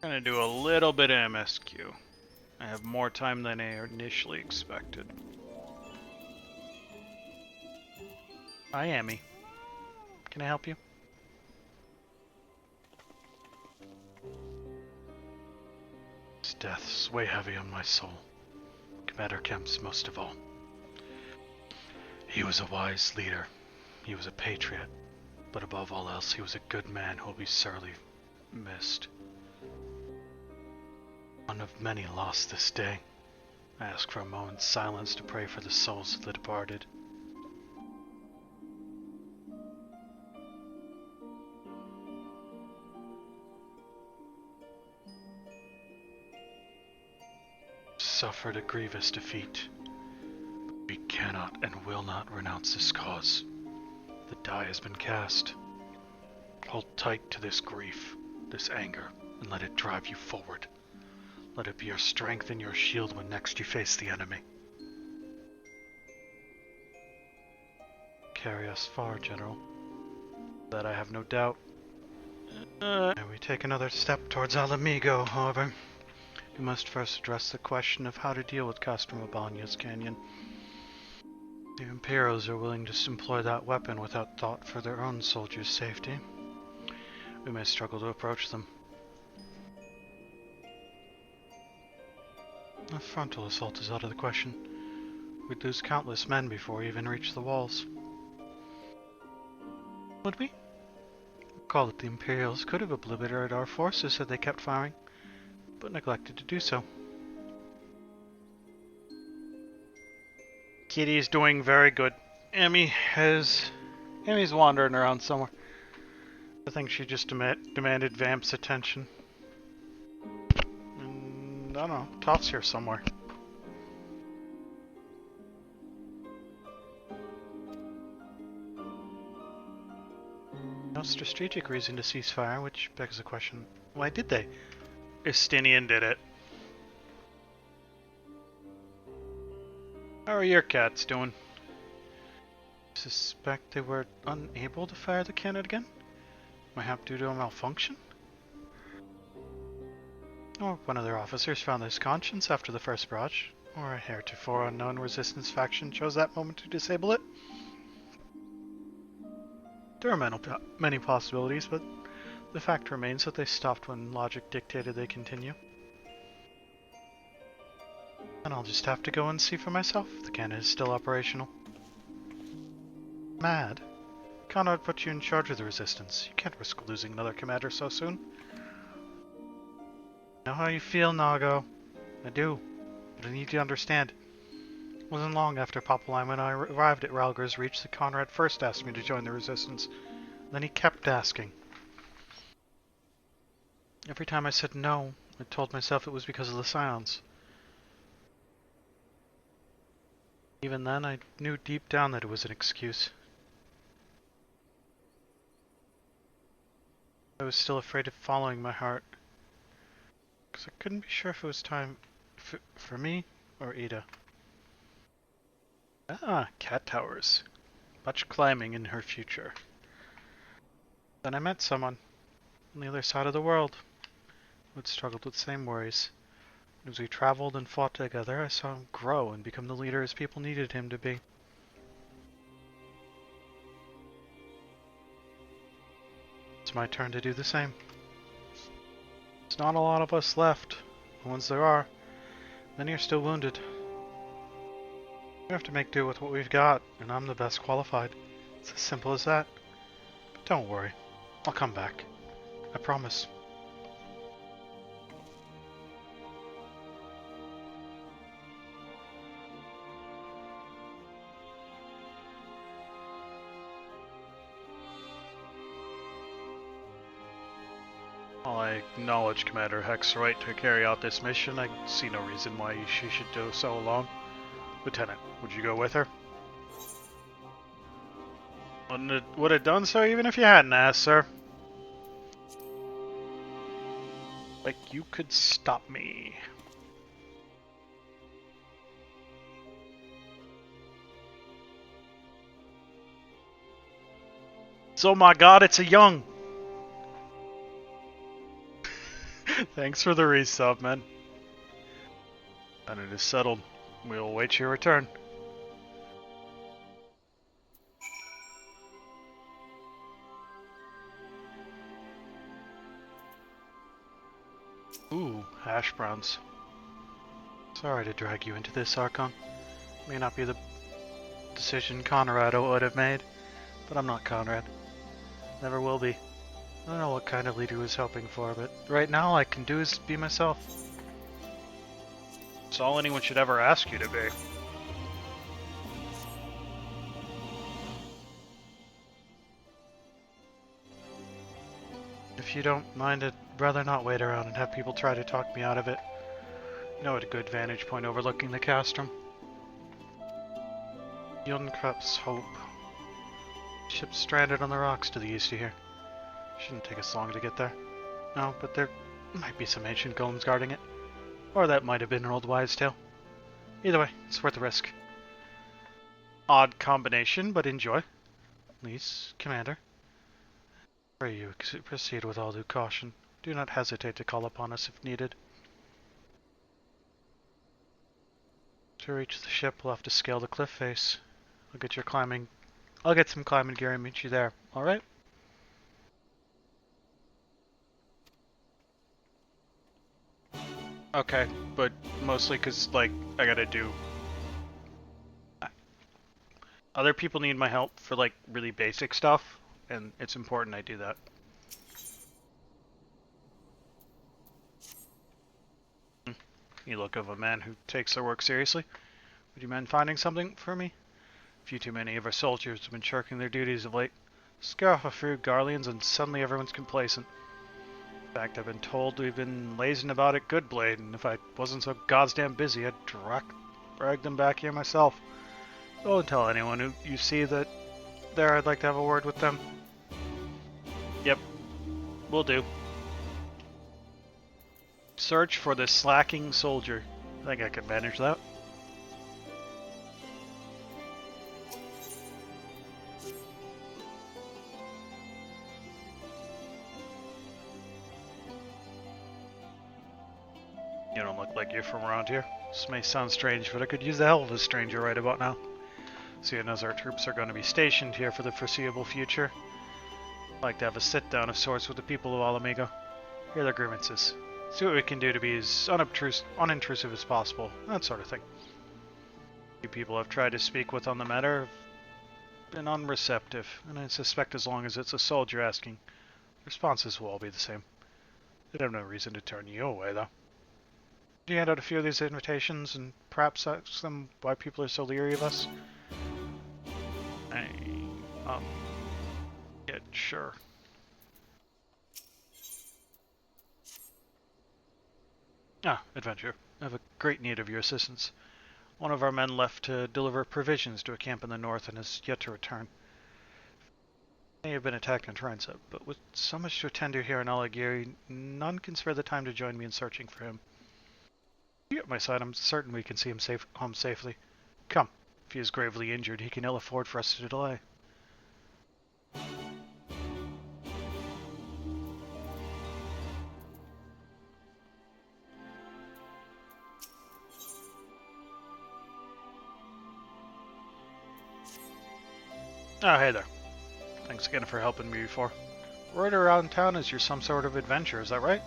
I'm gonna do a little bit of MSQ. I have more time than I initially expected. Hi, Amy. Can I help you? His death's way heavy on my soul. Commander Kemp's most of all. He was a wise leader. He was a patriot. But above all else, he was a good man who will be sorely missed. One of many lost this day. I ask for a moment's silence to pray for the souls of the departed. Suffered a grievous defeat. We cannot and will not renounce this cause. The die has been cast. Hold tight to this grief, this anger, and let it drive you forward. Let it be your strength and your shield when next you face the enemy. Carry us far, General. That I have no doubt. We take another step towards Alamigo, however. We must first address the question of how to deal with Castromabanya's canyon. The Imperials are willing to employ that weapon without thought for their own soldiers' safety. We may struggle to approach them. A frontal assault is out of the question. We'd lose countless men before we even reach the walls. Would we? Recall that the Imperials could have obliterated our forces had they kept firing, but neglected to do so. Kitty's doing very good. Amy's wandering around somewhere. I think she just demanded Vamp's attention. And I don't know, Toph's here somewhere. No strategic reason to cease fire, which begs the question, why did they? Estinian did it. How are your cats doing? Suspect they were unable to fire the cannon again? Mayhap due to a malfunction? Or one of their officers found his conscience after the first barrage? Or a heretofore unknown resistance faction chose that moment to disable it? There are many possibilities, but the fact remains that they stopped when logic dictated they continue. And I'll just have to go and see for myself if the cannon is still operational. Mad? Conrad put you in charge of the resistance. You can't risk losing another commander so soon. I know how you feel, Nago. I do. But I need you to understand. It wasn't long after Papaline and I arrived at Ralgar's Reach that Conrad first asked me to join the resistance. Then he kept asking. Every time I said no, I told myself it was because of the silence. Even then, I knew deep down that it was an excuse. I was still afraid of following my heart. Because I couldn't be sure if it was time for me or Ida. Ah, cat towers. Much climbing in her future. Then I met someone on the other side of the world who had struggled with the same worries. As we traveled and fought together, I saw him grow and become the leader his people needed him to be. It's my turn to do the same. There's not a lot of us left. The ones there are, many are still wounded. We have to make do with what we've got, and I'm the best qualified. It's as simple as that. But don't worry, I'll come back. I promise. While I acknowledge Commander Heck's right to carry out this mission, I see no reason why she should do so alone. Lieutenant, would you go with her? Would have done so even if you hadn't asked, sir. Like you could stop me. Oh my god, it's a young! Thanks for the resub, man. And it is settled. We will wait your return. Ooh, hash browns. Sorry to drag you into this, Archon. May not be the decision Conrad would have made, but I'm not Conrad. Never will be. I don't know what kind of leader he was hoping for, but right now all I can do is be myself. It's all anyone should ever ask you to be. If you don't mind, I'd rather not wait around and have people try to talk me out of it. You know, at a good vantage point overlooking the castrum. Yunkrup's Hope. Ship stranded on the rocks to the east of here. Shouldn't take us long to get there. No, but there might be some ancient golems guarding it. Or that might have been an old wives' tale. Either way, it's worth the risk. Odd combination, but enjoy. Please, Commander. Pray you proceed with all due caution. Do not hesitate to call upon us if needed. To reach the ship, we'll have to scale the cliff face. I'll get some climbing gear and meet you there. Alright? Okay, but mostly because, like, I gotta do... Other people need my help for, like, really basic stuff, and it's important I do that. You look of a man who takes their work seriously. Would you mind finding something for me? A few too many of our soldiers have been shirking their duties of late. Scare off a few Garleans and suddenly everyone's complacent. In fact, I've been told we've been lazing about at Goodblade, and if I wasn't so goddamn busy, I'd drag them back here myself. Don't tell anyone who you see that there. I'd like to have a word with them. Yep, will do. Search for the slacking soldier. I think I could manage that. You don't look like you're from around here. This may sound strange, but I could use the hell of a stranger right about now. Seeing as our troops are going to be stationed here for the foreseeable future, I'd like to have a sit-down of sorts with the people of Alamigo. Hear their grievances. See what we can do to be as unintrusive as possible. That sort of thing. Few people I've tried to speak with on the matter have been unreceptive, and I suspect as long as it's a soldier asking, responses will all be the same. They'd have no reason to turn you away, though. Could you hand out a few of these invitations and perhaps ask them why people are so leery of us? Yeah, sure. Ah, adventure. I have a great need of your assistance. One of our men left to deliver provisions to a camp in the north and has yet to return. He may have been attacked in transit, but with so much to attend to here in Alagiri, none can spare the time to join me in searching for him. If you at my side, I'm certain we can see him home safely. Come, if he is gravely injured, he can ill afford for us to delay. Oh, hey there. Thanks again for helping me before. Right around town is you're some sort of adventurer, is that right?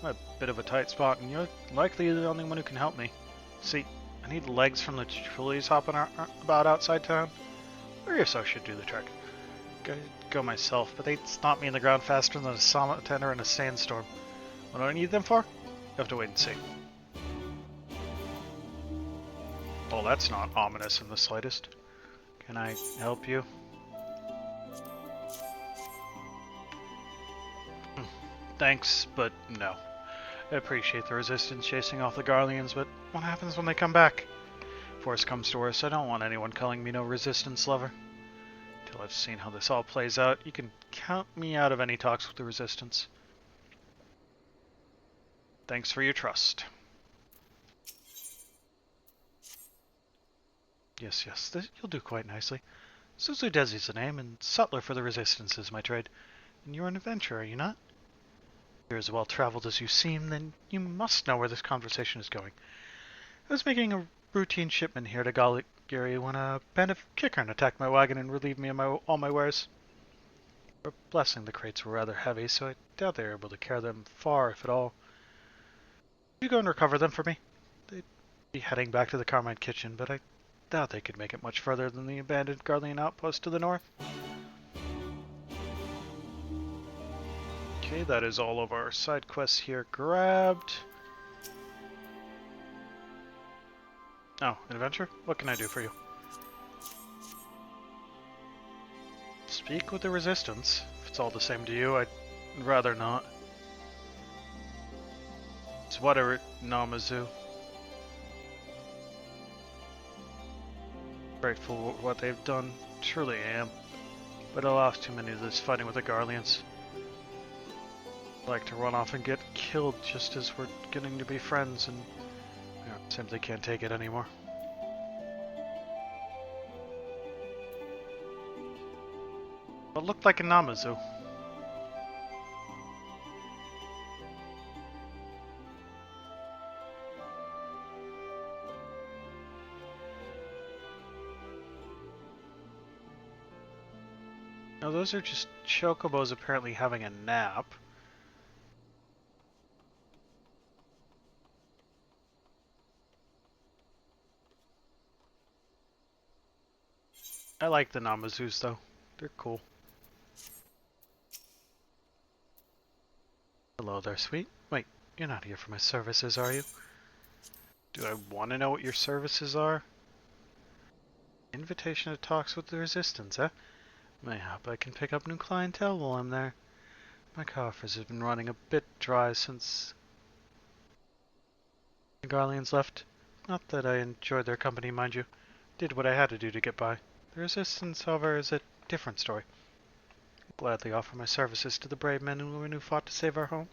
I'm a bit of a tight spot, and you're likely the only one who can help me. See, I need legs from the trullies hopping about outside town. Or your associate do the trick. Go myself, but they'd stomp me in the ground faster than a sauna tender in a sandstorm. What do I need them for? You have to wait and see. Well, that's not ominous in the slightest. Can I help you? Thanks, but no. I appreciate the resistance chasing off the Garleans, but what happens when they come back? If worse comes to worse, I don't want anyone calling me no resistance lover. Until I've seen how this all plays out, you can count me out of any talks with the resistance. Thanks for your trust. Yes, you'll do quite nicely. Suzu Desi's the name, and sutler for the resistance is my trade. And you're an adventurer, are you not? you're as well traveled as you seem, then you must know where this conversation is going. I was making a routine shipment here to Galigiri when a band of Kickern attacked my wagon and relieved me of all my wares. For a blessing, the crates were rather heavy, so I doubt they were able to carry them far, if at all. Could you go and recover them for me? They'd be heading back to the Carmine kitchen, but I doubt they could make it much further than the abandoned Garlean outpost to the north. Okay, that is all of our side quests here grabbed. Oh, adventure? What can I do for you? Speak with the Resistance. If it's all the same to you, I'd rather not. It's whatever, Namazu. Grateful for what they've done. Truly am. But I lost too many of this fighting with the Garleans. I'd like to run off and get killed just as we're getting to be friends, and simply can't take it anymore. What looked like a Namazu. Now those are just chocobos apparently having a nap. I like the Namazus though. They're cool. Hello there, sweet. Wait, you're not here for my services, are you? Do I want to know what your services are? Invitation to talks with the Resistance, eh? Mayhap I can pick up new clientele while I'm there. My coffers have been running a bit dry since the Garleans left. Not that I enjoyed their company, mind you. Did what I had to do to get by. The Resistance, however, is a different story. I'll gladly offer my services to the brave men and women who fought to save our home.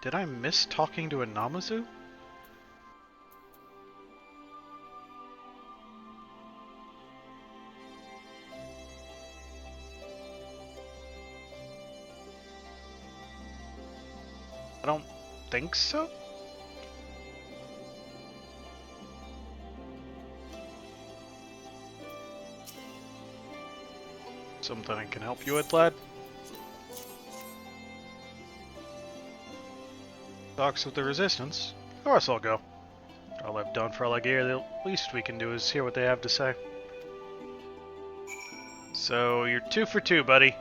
Did I miss talking to a Namazu? I don't think so. Something I can help you with, lad? Talks with the Resistance? Of course I'll go. All I've done for Alagir, the least we can do is hear what they have to say. So, you're 2 for 2, buddy.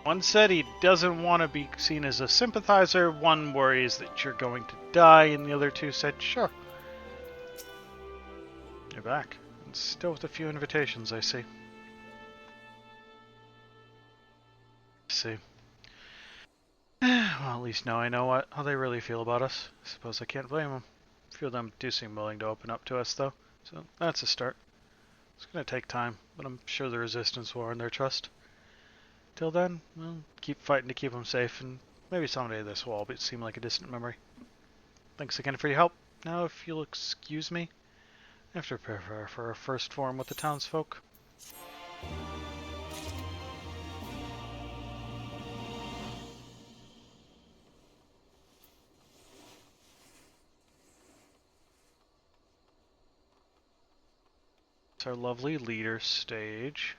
One said he doesn't want to be seen as a sympathizer, one worries that you're going to die, and the other 2 said, sure. You're back, and still with a few invitations, I see. Well, at least now I know how they really feel about us. I suppose I can't blame them. A few of them do seem willing to open up to us, though, so that's a start. It's going to take time, but I'm sure the Resistance will earn their trust. Till then, we'll keep fighting to keep them safe, and maybe someday this will all seem like a distant memory. Thanks again for your help. Now, if you'll excuse me, I have to prepare for our first forum with the townsfolk. It's our lovely leader stage.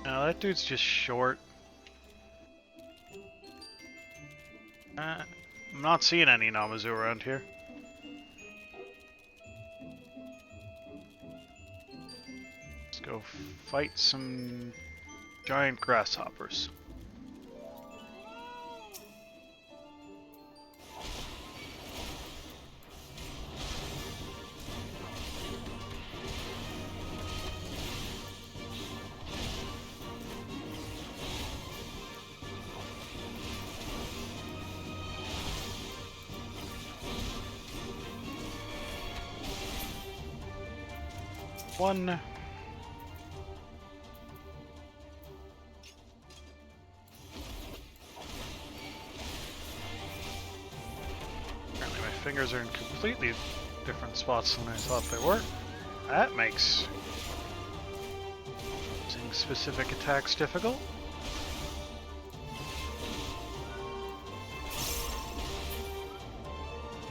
No, that dude's just short. I'm not seeing any Namazu around here. Let's go fight some giant grasshoppers. One. Apparently my fingers are in completely different spots than I thought they were. That makes using specific attacks difficult.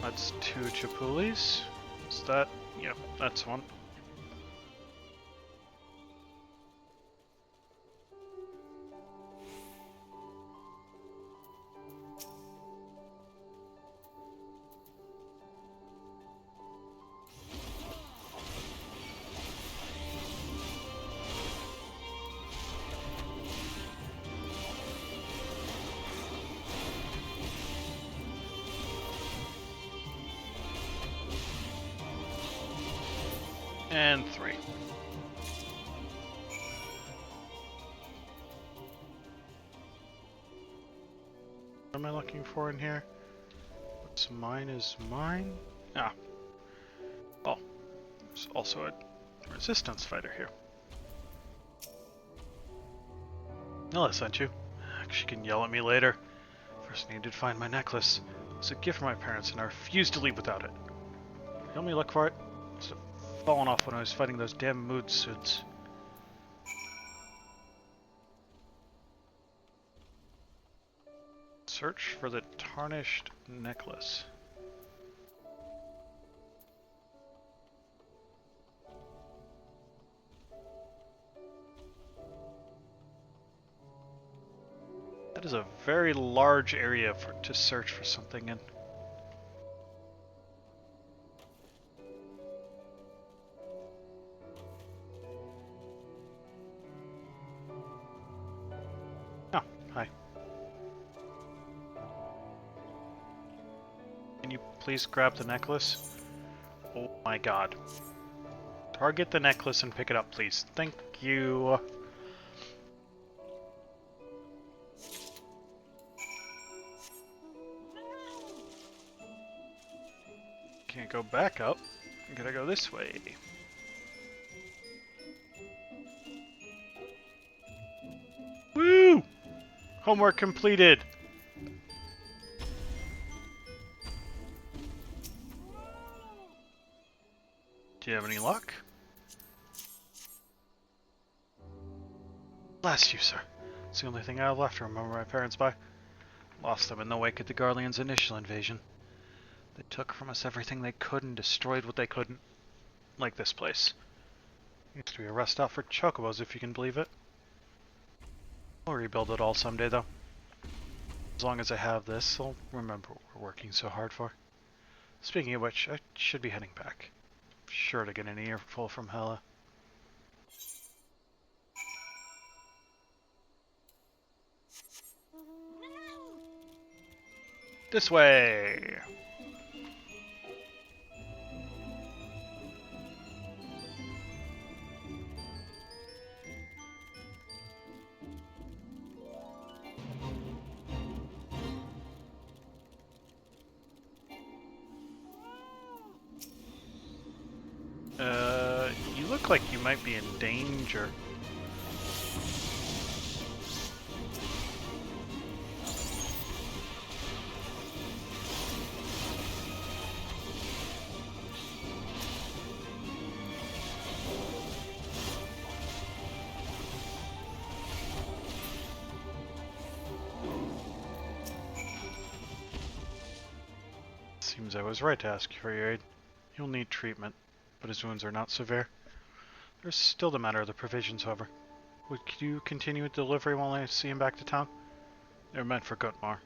That's 2 Chipulis. Is that? Yep, that's one. And 3. What am I looking for in here? What's mine is mine? Ah. Oh. There's also a resistance fighter here. I'll sent you. She can yell at me later. First needed to find my necklace. It was a gift from my parents and I refused to leave without it. Help me look for it. Must have fallen off when I was fighting those damn mood suits. Search for the tarnished necklace. That is a very large area to search for something in. Oh, hi. Can you please grab the necklace? Oh my god. Target the necklace and pick it up, please. Thank you. Can't go back up. I'm gonna go this way. Woo! Homework completed. Do you have any luck? Bless you, sir. It's the only thing I have left to remember my parents by. Lost them in the wake of the Garlean's initial invasion. They took from us everything they could and destroyed what they couldn't. Like this place. Used to be a rest stop for chocobos, if you can believe it. I'll rebuild it all someday, though. As long as I have this, I'll remember what we're working so hard for. Speaking of which, I should be heading back. Sure to get an earful from Hela. This way! You look like you might be in danger. Seems I was right to ask you for your aid. You'll need treatment, but his wounds are not severe. There's still the matter of the provisions, however. Would you continue with delivery while I see him back to town? They're meant for Gutmar.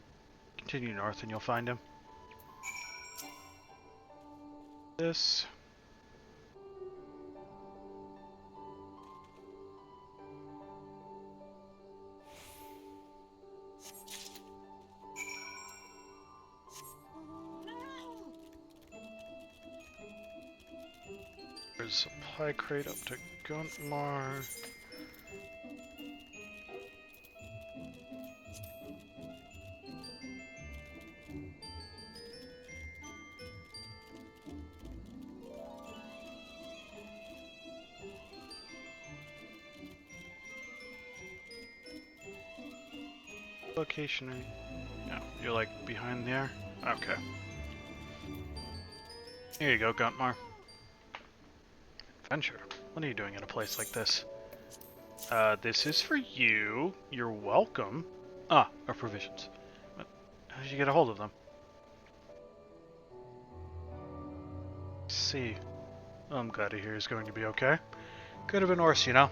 Continue north and you'll find him. This. There's a supply crate up to Gutmar. location? No, you're like behind there? Okay. Here you go, Guntmar. Adventure? What are you doing in a place like this? This is for you. You're welcome. Ah, our provisions. How did you get a hold of them? See. I'm glad to hear he's going to be okay. Could have been worse, you know.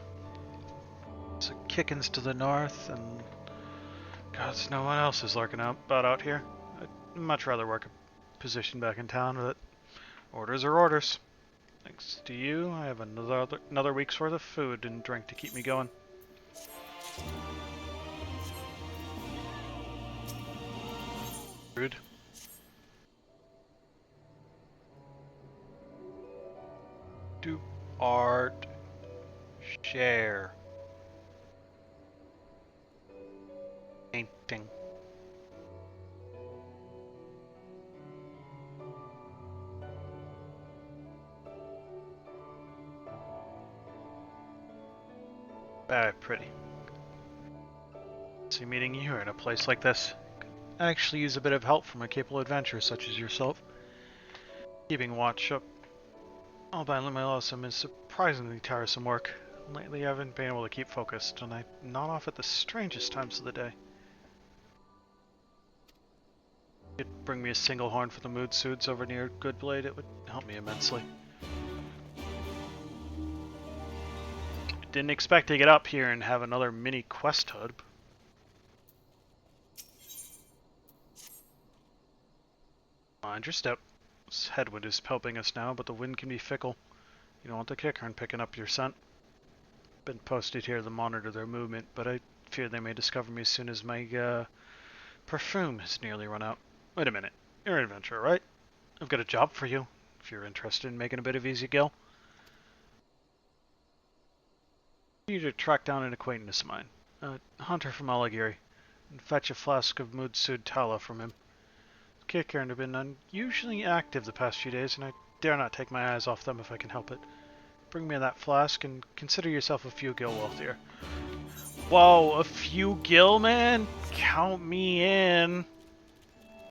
So Kickens to the north, and God's no one else is lurking about out here. I'd much rather work a position back in town, but orders are orders. Thanks to you, I have another week's worth of food and drink to keep me going. Rude. Do art share painting. Pretty. See, meeting you in a place like this. I actually use a bit of help from a capable adventurer such as yourself. Keeping watch up all by my lonesome is surprisingly tiresome work. Lately I haven't been able to keep focused, and I'm not off at the strangest times of the day. If you'd bring me a single horn for the mood suits over near Goodblade, it would help me immensely. Didn't expect to get up here and have another mini quest hub. Mind your step. This headwind is helping us now, but the wind can be fickle. You don't want the kickhorn picking up your scent. Been posted here to monitor their movement, but I fear they may discover me as soon as my perfume has nearly run out. Wait a minute. You're an adventurer, right? I've got a job for you, if you're interested in making a bit of easy gil. I need to track down an acquaintance of mine, a hunter from Alagiri, and fetch a flask of Mudsud Tala from him. Kickhorn have been unusually active the past few days, and I dare not take my eyes off them if I can help it. Bring me that flask and consider yourself a few gil wealthier. Whoa, a few gil, man? Count me in.